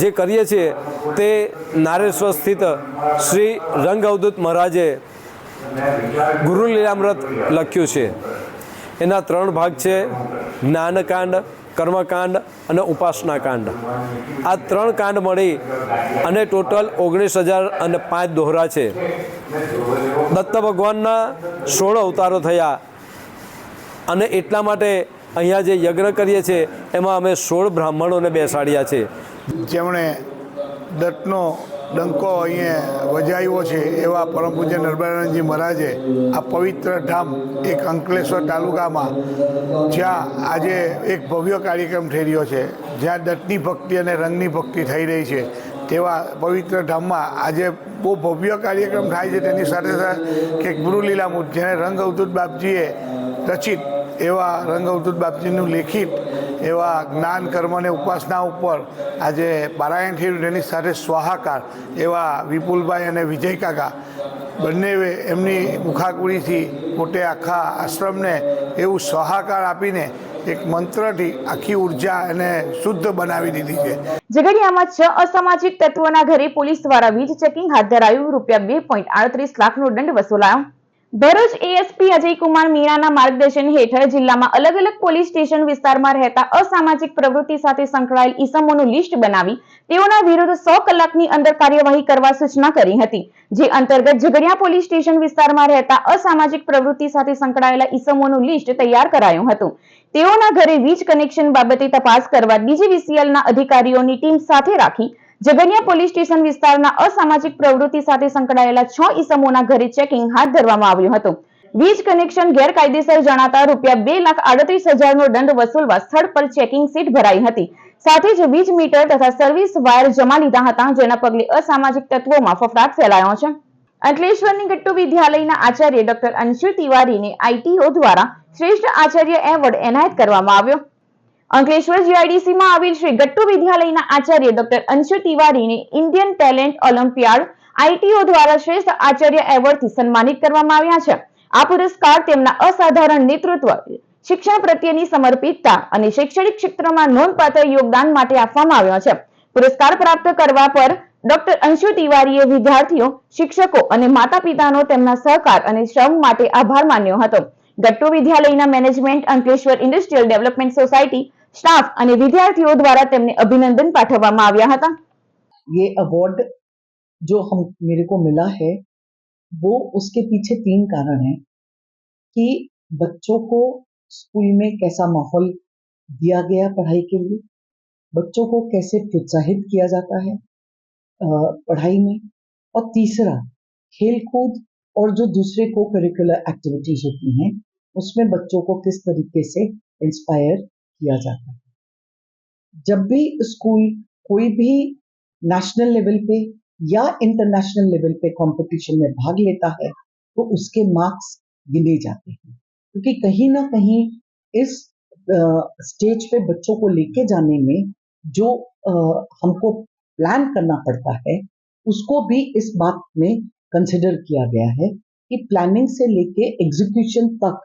જે કરીએ છીએ તે નારેશ્વર સ્થિત શ્રી રંગ અવધૂત મહારાજે ગુરુ લીલામૃત લખ્યું છે. એના 3 ભાગ છે: જ્ઞાનકાંડ, કર્મકાંડ અને ઉપાસના કાંડ. આ 3 કાંડ મળી અને ટોટલ 19,005 દોહરા છે. દત્ત ભગવાનના 16 અવતારો થયા અને એટલા માટે અહીંયા જે યજ્ઞ કરીએ છીએ એમાં અમે 16 બ્રાહ્મણોને બેસાડ્યા છે. જેમણે દત્તનો ડંકો અહીંયા વજાવ્યો છે એવા પરમ પૂજ્ય નર્મદાનંદજી મહારાજે આ પવિત્ર ધામ એક અંકલેશ્વર તાલુકામાં, જ્યાં આજે એક ભવ્ય કાર્યક્રમ થઈ રહ્યો છે, જ્યાં દત્તની ભક્તિ અને રંગની ભક્તિ થઈ રહી છે, તેવા પવિત્ર ધામમાં આજે બહુ ભવ્ય કાર્યક્રમ થાય છે. તેની સાથે સાથે કે ગુરુ લીલામૃત, જેને રંગ અવધૂત બાપજીએ રચિત એવા રંગ અવધૂત બાપજીનું લેખિત એવા જ્ઞાન, કર્મ અને ઉપાસના ઉપર આજે પારાયણ થયું. તેની સાથે સ્વાહાકાર એવા વિપુલભાઈ અને વિજય કાકા બંને એમની મુખાકુડીથી પોતે આખા આશ્રમને એવું સ્વાહાકાર આપીને એક મંત્રથી આખી ઉર્જા અને શુદ્ધ બનાવી દીધી છે. ઝઘડિયામાં 6 અસામાજિક તત્વોના ઘરે પોલીસ દ્વારા વીજ ચેકિંગ હાથ ધરાયું. ₹2.38 લાખનો દંડ વસૂલાયો. ભરૂચ એએસપી અજયકુમાર મીણાના માર્ગદર્શન હેઠળ જિલ્લામાં અલગ અલગ પોલીસ સ્ટેશન વિસ્તારમાં રહેતા અસામાજિક પ્રવૃત્તિ સાથે સંકળાયેલ ઈસમોનું લિસ્ટ બનાવી તેઓના વિરુદ્ધ 100 કલાકની અંદર કાર્યવાહી કરવા સૂચના કરી હતી. જે અંતર્ગત ઝઘડિયા પોલીસ સ્ટેશન વિસ્તારમાં રહેતા અસામાજિક પ્રવૃત્તિ સાથે સંકળાયેલા ઈસમોનું લિસ્ટ તૈયાર કરાયું હતું. તેઓના ઘરે વીજ કનેક્શન બાબતે તપાસ કરવા ડીજીવીસીએલના અધિકારીઓની ટીમ સાથે રાખી ઝઘડિયા પોલીસ સ્ટેશન વિસ્તારના અસામાજિક પ્રવૃત્તિ સાથે સંકળાયેલા 6 ઈસમોના ઘરે ચેકિંગ હાથ ધરવામાં આવ્યું હતું. વીજ કનેક્શન ગેરકાયદેસર જણાતા ₹2,38,000નો દંડ વસૂલવા સ્થળ પર ચેકિંગ સીટ ભરાઈ હતી. સાથે જ વીજ મીટર તથા સર્વિસ વાયર જમા લીધા હતા, જેના પગલે અસામાજિક તત્વોમાં ફફડાટ ફેલાયો છે. અંકલેશ્વરની ગટ્ટુ વિદ્યાલયના આચાર્ય ડોક્ટર અંશુ તિવારીને આઈટીઓ દ્વારા શ્રેષ્ઠ આચાર્ય એવોર્ડ એનાયત કરવામાં આવ્યો. અંકલેશ્વર જીઆઈડીસીમાં આવેલ શ્રી ગટ્ટુ વિદ્યાલયના આચાર્ય ડોક્ટર અંશુ તિવારીને ઇન્ડિયન ટેલેન્ટ ઓલિમ્પિયાડ આઈટીઓ દ્વારા શ્રેષ્ઠ આચાર્ય એવોર્ડથી સન્માનિત કરવામાં આવ્યા છે. આ પુરસ્કાર તેમના અસાધારણ નેતૃત્વ, શિક્ષણ પ્રત્યેની સમર્પિતતા અને શૈક્ષણિક ક્ષેત્રમાં નોંધપાત્ર યોગદાન માટે આપવામાં આવ્યો છે. પુરસ્કાર પ્રાપ્ત કરવા પર ડોક્ટર અંશુ તિવારીએ વિદ્યાર્થીઓ, શિક્ષકો અને માતા પિતાનો તેમના સહકાર અને શ્રમ માટે આભાર માન્યો હતો. ગટ્ટુ વિદ્યાલયના management, Ankleshwar industrial development society staff અને વિદ્યાર્થીઓ દ્વારા તેમને અભિનંદન પાઠવવામાં આવ્યા હતા. ये अवार्ड जो हम मेरे को मिला है वो उसके पीछे 3 कारण हैं कि बच्चों को स्कूल में कैसा माहौल दिया गया पढ़ाई के लिए, बच्चों को कैसे प्रोत्साहित किया जाता है पढ़ाई में, और तीसरा खेल कूद और जो दूसरे को करिकुलर एक्टिविटीज होती हैं उसमें बच्चों को किस तरीके से इंस्पायर किया जाता है. जब भी स्कूल कोई भी नेशनल लेवल पे या इंटरनेशनल लेवल पे कंपटीशन में भाग लेता है तो उसके मार्क्स गिने जाते हैं, क्योंकि कहीं ना कहीं इस स्टेज पे बच्चों को लेके जाने में जो हमको प्लान करना पड़ता है उसको भी इस बात में कंसिडर किया गया है कि प्लानिंग से लेके एग्जीक्यूशन तक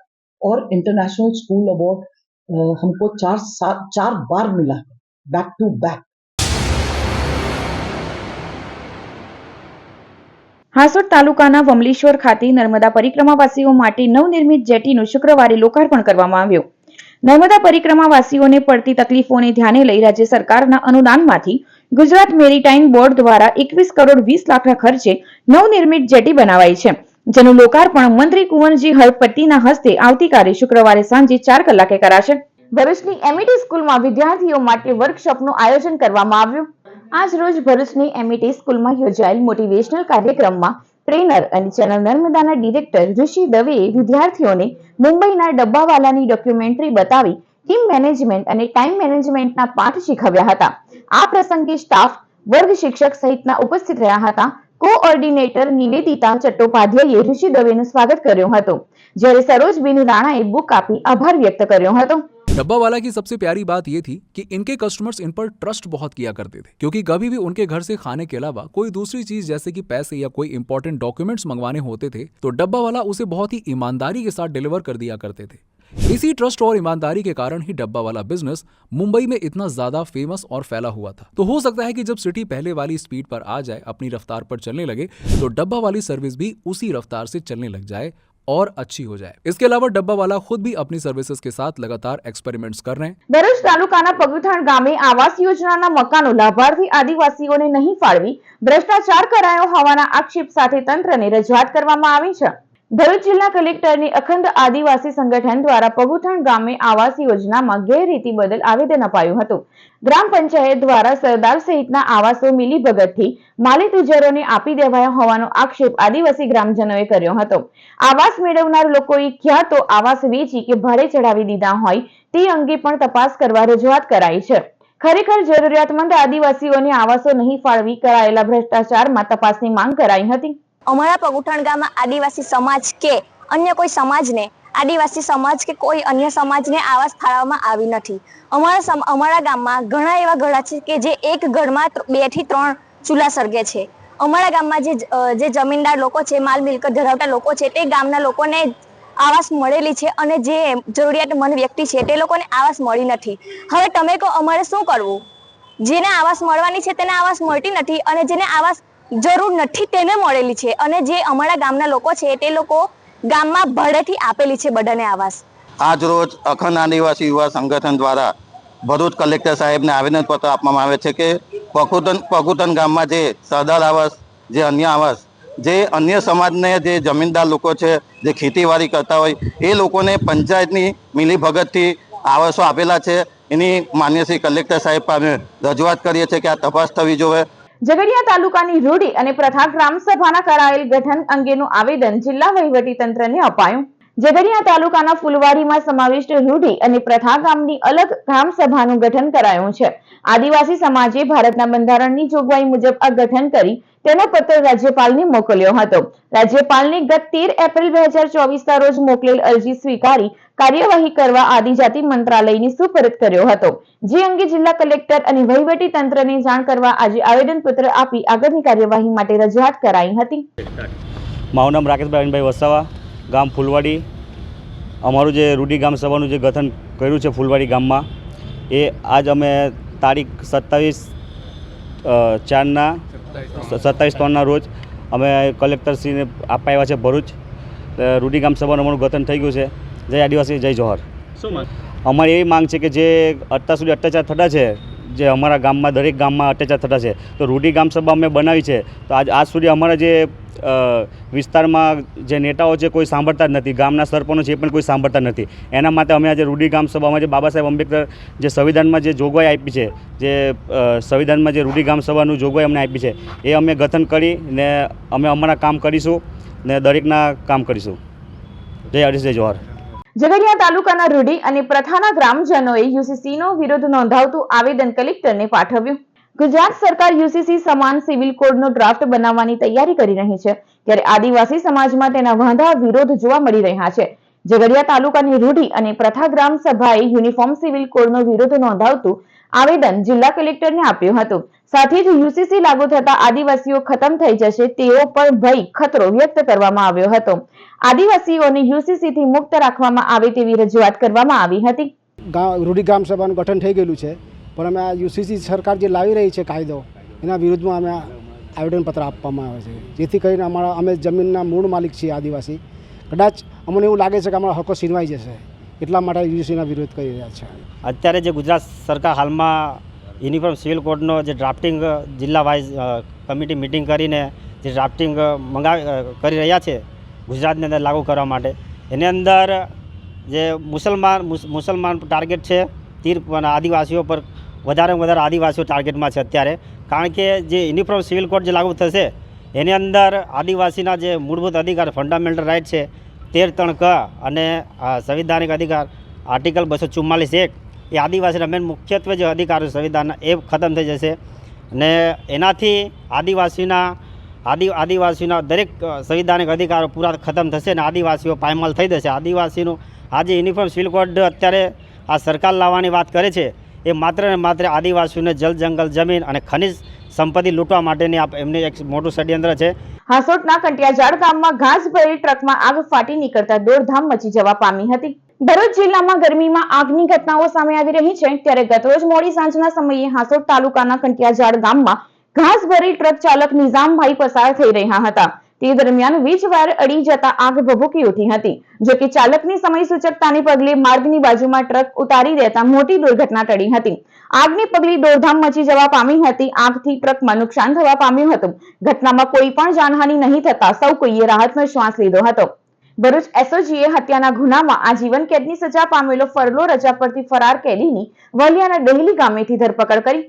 और इंटरनेशनल स्कूल अवार्ड हमको चार बार मिला बैक टू बैक। હાસોટ તાલુકાના વમલેશ્વર ખાતે નર્મદા પરિક્રમાવાસીઓ માટે નવનિર્મિત જેટીનું શુક્રવારે લોકાર્પણ કરવામાં આવ્યું. નર્મદા પરિક્રમાવાસીઓને પડતી તકલીફોને ધ્યાને લઈ રાજ્ય સરકારના અનુદાનમાંથી ગુજરાત મેરીટાઈમ બોર્ડ દ્વારા 21 કરોડ 20 લાખના ખર્ચે નવનિર્મિત જેટી બનાવાઈ છે, જેનું લોકાર્પણ મંત્રી કુંવરજી હરપતિના હસ્તે આવતીકાલે શુક્રવારે સાંજે 4 કલાકે કરાશે. ભરૂચની એમઈટી સ્કૂલમાં વિદ્યાર્થીઓ માટે વર્કશોપનું આયોજન કરવામાં આવ્યું. આજ રોજ ભરૂચની એમઈટી સ્કૂલમાં યોજાયેલ મોટિવેશનલ કાર્યક્રમમાં ટ્રેનર અને ચેનલ નર્મદાના ડિરેક્ટર ઋષિ દવેએ વિદ્યાર્થીઓને મુંબઈના ડબ્બાવાલાની ડોક્યુમેન્ટરી બતાવી ટીમ મેનેજમેન્ટ અને ટાઈમ મેનેજમેન્ટના પાઠ શીખવ્યા હતા. આ પ્રસંગે સ્ટાફ, વર્ગ શિક્ષક સહિતના ઉપસ્થિત રહ્યા હતા. કોઓર્ડિનેટર નિવેદિતા ચટ્ટોપાધ્યાયે ઋષિ દવેનું સ્વાગત કર્યું હતું, જ્યારે સરોજબેન રાણાએ બુક આપી આભાર વ્યક્ત કર્યો હતો. डब्बा वाला की सबसे प्यारी बात ये थी कि इनके कस्टमर्स इन पर ट्रस्ट बहुत किया करते थे, क्योंकि कभी भी उनके घर से खाने के अलावा कोई दूसरी चीज जैसे कि पैसे या कोई इंपॉर्टेंट डॉक्यूमेंट्स मंगवाने होते थे तो डब्बा वाला उसे बहुत ही ईमानदारी के साथ डिलीवर कर दिया करते थे. इसी ट्रस्ट और ईमानदारी के कारण ही डब्बा वाला बिजनेस मुंबई में इतना ज्यादा फेमस और फैला हुआ था. तो हो सकता है कि जब सिटी पहले वाली स्पीड पर आ जाए, अपनी रफ्तार पर चलने लगे, तो डब्बा वाली सर्विस भी उसी रफ्तार से चलने लग जाए और अच्छी हो जाए. इसके अलावा डब्बा वाला खुद भी अपनी सर्विसेज के साथ लगातार एक्सपेरिमेंट्स कर रहे हैं. ભરૂચ તાલુકાના પગુથાણ ગામે આવાસ યોજનાના મકાનો લાભાર્થી આદિવાસીઓને નહીં ફાળવી ભ્રષ્ટાચાર કરાયો હોવાના આક્ષેપ સાથે તંત્રને રજૂઆત કરવામાં આવી છે. ભરૂચ જિલ્લા કલેક્ટરની અખંડ આદિવાસી સંગઠન દ્વારા પગુથાણ ગામે આવાસ યોજનામાં ગેરરીતિ બદલ આવેદન અપાયું હતું. ગ્રામ પંચાયત દ્વારા સરદાર સહિતના આવાસો મિલીભગતથી માલી તુજરોને આપી દેવાયા હોવાનો આક્ષેપ આદિવાસી ગ્રામજનોએ કર્યો હતો. આવાસ મેળવનાર લોકોએ ક્યાં તો આવાસ વેચી કે ભાડે ચડાવી દીધા હોય તે અંગે પણ તપાસ કરવા રજૂઆત કરાઈ છે. ખરેખર જરૂરિયાતમંદ આદિવાસીઓને આવાસો નહીં ફાળવી કરાયેલા ભ્રષ્ટાચારમાં તપાસની માંગ કરાઈ હતી. અમારા પગુઠણ ગામમાં આદિવાસી સમાજ કે અન્ય કોઈ સમાજને આદિવાસી સમાજ કે કોઈ અન્ય સમાજને આવાસ ફાળવવામાં આવી નથી. અમારા ગામમાં ઘણા એવા ઘડા છે કે જે એક ઘરમાં 2 થી 3 ચૂલા સળગે છે. અમારા ગામમાં જે જમીનદાર લોકો છે, માલ મિલકત ધરાવતા લોકો છે, તે ગામના લોકોને આવાસ મળેલી છે અને જે જરૂરિયાતમંદ વ્યક્તિ છે તે લોકોને આવાસ મળી નથી. હવે તમે કહો અમારે શું કરવું? જેને આવાસ મળવાની છે તેને આવાસ મળતી નથી અને જેને આવાસ જરૂર નથી તેને મળેલી છે, અને જે અમારા ગામના લોકો છે તે લોકો ગામમાં ભાડેથી આપેલી છે બધાને આવાસ. આજ રોજ અખંડ આદિવાસી યુવા સંગઠન દ્વારા ભરૂચ કલેક્ટર સાહેબને આવેદનપત્ર આપવામાં આવે છે કે પગુતન ગામમાં જે સરદાર આવાસ, જે અન્ય આવાસ, જે અન્ય સમાજને જે જમીનદાર લોકો છે, જે ખેતીવાડી કરતા હોય એ લોકોને પંચાયતની મિલીભગતથી આવાસો આપેલા છે. એની માન્ય શ્રી કલેક્ટર સાહેબ પાસે રજૂઆત કરીએ છીએ કે આ તપાસ થવી જોઈએ. ઝઘડિયા તાલુકાની રૂડી અને પ્રથા ગ્રામ સભાના કરાયેલ ગઠન અંગેનું આવેદન જિલ્લા વહીવટી તંત્રને અપાયું. ઝઘડિયા તાલુકાના ફુલવાડીમાં સમાવિષ્ટ રૂડી અને પ્રથા ગામની અલગ ગ્રામ સભાનું ગઠન કરાયું છે. આદિવાસી સમાજે ભારતના બંધારણની જોગવાઈ મુજબ આ ગઠન કરી તેનો પત્ર રાજ્યપાલને મોકલ્યો હતો. રાજ્યપાલને ગત 13 એપ્રિલ 2024ના રોજ મોકલેલ અરજી સ્વીકારી કાર્યવાહી કરવા આદિજાતિ મંત્રાલયને સુપરત કર્યો હતો, જે અંગે જિલ્લા કલેક્ટર અને વહીવટી તંત્રને જાણ કરવા આજે આવેદનપત્ર આપી આગળની કાર્યવાહી માટે રજૂઆત કરાઈ હતી. મારું નામ રાકેશભાઈ વસાવા, ગામ ફૂલવાડી. અમારું જે રૂડી ગામ સભાનું જે ગઠન કર્યું છે ફૂલવાડી ગામમાં, એ આજ અમે તારીખ 27/4ના રોજ અમે કલેક્ટરશ્રીને આપવા આવ્યા છે ભરૂચ. રૂડી ગામ સભાનું અમારું ગઠન થઈ ગયું છે. જય આદિવાસી, જય જોહર. અમારી એવી માંગ છે કે જે અત્યાર સુધી અત્યાચાર થતા છે, જે અમારા ગામમાં દરેક ગામમાં અત્યાચાર થતા છે, તો રૂડી ગામ સભા અમે બનાવી છે. તો આજ સુધી અમારા જે વિસ્તારમાં જે નેતાઓ છે કોઈ સાંભળતા જ નથી, ગામના સરપંચો છે એ પણ કોઈ સાંભળતા નથી. એના માટે અમે આજે રૂડી ગામ સભામાં જે બાબા સાહેબ આંબેડકર જે સંવિધાનમાં જે જોગવાઈ આપી છે, જે સંવિધાનમાં જે રૂડી ગામ સભાનું જોગવાઈ અમને આપી છે, એ અમે ગઠન કરી ને અમે અમારા કામ કરીશું ને દરેકના કામ કરીશું. જય આદિવાસી, જય જોહર. ઝઘડિયા તાલુકાના રૂડી અને પ્રથાના ગ્રામજનોએ યુસીસીનો વિરોધ નોંધાવતું આવેદન કલેક્ટરને પાઠવ્યું. ગુજરાત સરકાર યુસીસી સમાન સિવિલ કોડનો ડ્રાફ્ટ બનાવવાની તૈયારી કરી રહી છે, ત્યારે આદિવાસી સમાજમાં તેના વાંધા વિરોધ જોવા મળી રહ્યા છે. ઝઘડિયા તાલુકાની રૂડી અને પ્રથા ગ્રામ સભાએ યુનિફોર્મ સિવિલ કોડનો વિરોધ નોંધાવતું આવેદન જિલ્લા કલેક્ટરને આપ્યું હતું. સાથે જ યુસીસી લાગુ થતા આદિવાસીઓ ખતમ થઈ જશે તેવો પણ ભય ખતરો વ્યક્ત કરવામાં આવ્યો હતો. આદિવાસીઓને યુસીસીથી મુક્ત રાખવામાં આવે તેવી રજૂઆત કરવામાં આવી હતી. રૂઢિગ્રામ સભાનું ગઠન થઈ ગયેલું છે, પણ અમે આ યુસીસી સરકાર જે લાવી રહી છે કાયદો, એના વિરુદ્ધમાં અમે આવેદનપત્ર આપવામાં આવે છે, જેથી કરીને અમે જમીનના મૂળ માલિક છીએ આદિવાસી. કદાચ અમને એવું લાગે છે કે અમારા હકો છીનવાઈ જશે, એટલા માટે યુસીસીના વિરોધ કરી રહ્યા છે. અત્યારે જે ગુજરાત સરકાર હાલમાં યુનિફોર્મ સિવિલ કોડનો જે ડ્રાફ્ટિંગ જિલ્લા વાઇઝ કમિટી મિટિંગ કરીને જે ડ્રાફ્ટિંગ કરી રહ્યા છે ગુજરાતની અંદર લાગુ કરવા માટે, એની અંદર જે મુસલમાન ટાર્ગેટ છે, આદિવાસીઓ પર વધારેમાં વધારે આદિવાસીઓ ટાર્ગેટમાં છે અત્યારે. કારણ કે જે યુનિફોર્મ સિવિલ કોડ જે લાગુ થશે એની અંદર આદિવાસીના જે મૂળભૂત અધિકાર ફંડામેન્ટલ રાઇટ છે 13(3) ક અને સંવિધાનિક અધિકાર આર્ટિકલ 244(1) એ આદિવાસીના મેન મુખ્યત્વે જે અધિકારો સંવિધાનના એ ખતમ થઈ જશે અને એનાથી આદિવાસીના દરેક સંવિધાનિક અધિકારો પૂરા ખતમ થશે અને આદિવાસીઓ પાયમાલ થઈ જશે. આદિવાસીનું આ જે યુનિફોર્મ સિવિલ કોડ અત્યારે આ સરકાર લાવવાની વાત કરે છે એ માત્ર ને માત્ર આદિવાસીઓને જલ જંગલ જમીન અને ખનિજ સંપત્તિ લૂંટવા માટેની એમની એક મોટું ષડયંત્ર છે. હાસોટના કંટિયાજાળ ગામમાં ઘાસ ભરેલ ટ્રકમાં આગ ફાટી નીકળતા દોડધામ મચી જવા પામી હતી. ભરૂચ જિલ્લામાં ગરમીમાં આગની ઘટનાઓ સામે આવી રહી છે, ત્યારે ગતરોજ મોડી સાંજના સમયે હાસોટ તાલુકાના કંટિયાજાળ ગામમાં ઘાસ ભરેલ ટ્રક ચાલક નિઝામભાઈ પસાર થઈ રહ્યા હતા. તે દરમિયાન વીજ વાયર અડી જતા આગ ભભૂકી ઉઠી હતી. જો કે ચાલકની સમય સૂચકતાને પગલે માર્ગની બાજુમાં ટ્રક ઉતારી દેતા મોટી દુર્ઘટના ટળી હતી. આગને પગલે દોડધામ મચી જવા પામી હતી. આગથી ટ્રકમાં નુકસાન થવા પામ્યું હતું. ઘટનામાં કોઈ પણ જાનહાનિ નહીં થતા સૌ કોઈએ રાહતનો શ્વાસ લીધો હતો. ભરૂચ એસઓજીએ હત્યાના ગુનામાં આજીવન કેદની સજા પામેલો ફરલો રજા પરથી ફરાર કેદીની વલિયાના ડેહલી ગામેથી ધરપકડ કરી.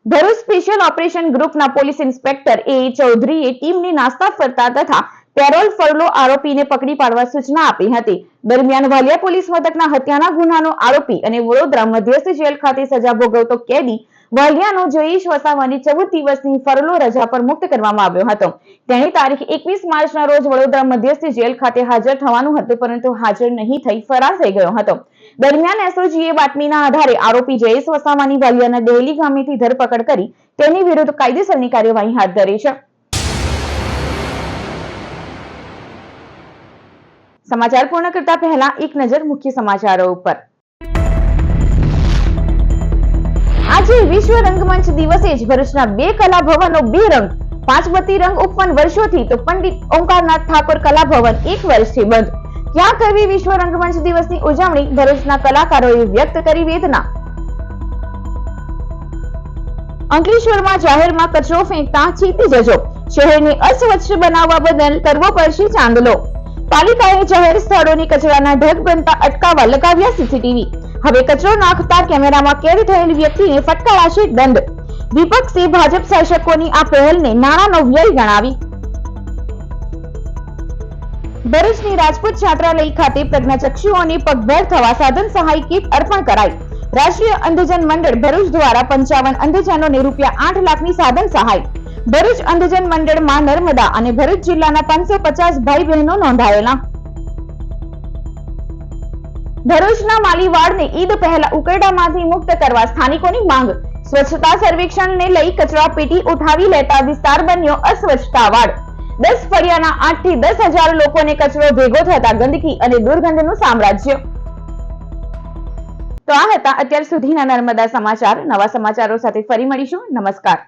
ભરૂચ સ્પેશિયલ ઓપરેશન ગ્રુપના પોલીસ ઇન્સ્પેક્ટર એ ચૌધરીએ ટીમને નાસ્તા ફરતા તથા પેરોલ ફરલો આરોપીને પકડી પાડવા સૂચના આપી હતી. દરમિયાન વાલિયા પોલીસ મથકના હત્યાના ગુનાનો આરોપી અને વડોદરા મધ્યસ્થ જેલ ખાતે સજા ભોગવતો કેદી વાલિયાનો જયેશ વસાવાની 14 દિવસની ફરલો રજા પર મુક્ત કરવામાં આવ્યો હતો. તેણે તારીખ 21 માર્ચના રોજ વડોદરા મધ્યસ્થ જેલ ખાતે હાજર થવાનું હતું, પરંતુ હાજર નહીં થઈ ફરાર થઈ ગયો હતો. દરમિયાન એસઓજીએ બાતમીના આધારે આરોપી જયેશ વસાવાની વાલિયાના ડેહલી ગામેથી ધરપકડ કરી તેની વિરુદ્ધ કાયદેસરની કાર્યવાહી હાથ ધરી છે. સમાચાર પૂર્ણ કરતા પહેલા એક નજર મુખ્ય સમાચારો ઉપર. આજે વિશ્વ રંગમંચ દિવસે જ ભરૂચના 2 કલા ભવનો 2 રંગ 5 બત્તી રંગ ઉપવન વર્ષોથી તો પંડિત ઓમકારનાથ ઠાકોર કલા ભવન 1 વર્ષથી બંધ. ક્યાં કરવી વિશ્વ રંગમંચ દિવસની ઉજવણી? ભરૂચના કલાકારોએ વ્યક્ત કરી વેદના. અંકલેશ્વરમાં જાહેરમાં કચરો ફેંકતા ચેતી જજો. શહેરને અસ્વચ્છ બનાવવા બદલ કરવો પડશે ચાંદલો. પાલિકાએ જાહેર સ્થળોની કચરાના ઢગ બનતા અટકાવવા લગાવ્યા સીસીટીવી. હવે કચરો નાખતા કેમેરામાં કેદ થયેલ વ્યક્તિને ફટકારાશે દંડ. વિપક્ષે ભાજપ શાસકોની આ પહેલને નાણાંનો વ્યય ગણાવી. ભરૂચની રાજપૂત છાત્રાલય ખાતે પ્રજ્ઞાચક્ષુઓને પગભર થવા સાધન સહાય કીટ અર્પણ કરાઈ. રાષ્ટ્રીય અંધજન મંડળ ભરૂચ દ્વારા 55 અંધજનોને ₹8 લાખની સાધન સહાય. ભરૂચ અંધજન મંડળમાં નર્મદા અને ભરૂચ જિલ્લાના 550 ભાઈ બહેનો નોંધાયેલા. ભરૂચના માલીવાડને ઈદ પહેલા ઉકરડામાંથી મુક્ત કરવા સ્થાનિકોની માંગ. સ્વચ્છતા સર્વેક્ષણને લઈ કચરા પેટી ઉઠાવી લેતા વિસ્તાર બન્યો અસ્વચ્છતાવાડ. 10 ફળિયાના 8 થી 10,000 લોકોને કચરો ભેગો થતા ગંદકી અને દુર્ગંધનું સામ્રાજ્ય. તો આ હતા અત્યાર સુધીના નર્મદા સમાચાર. નવા સમાચારો સાથે ફરી મળીશું. નમસ્કાર.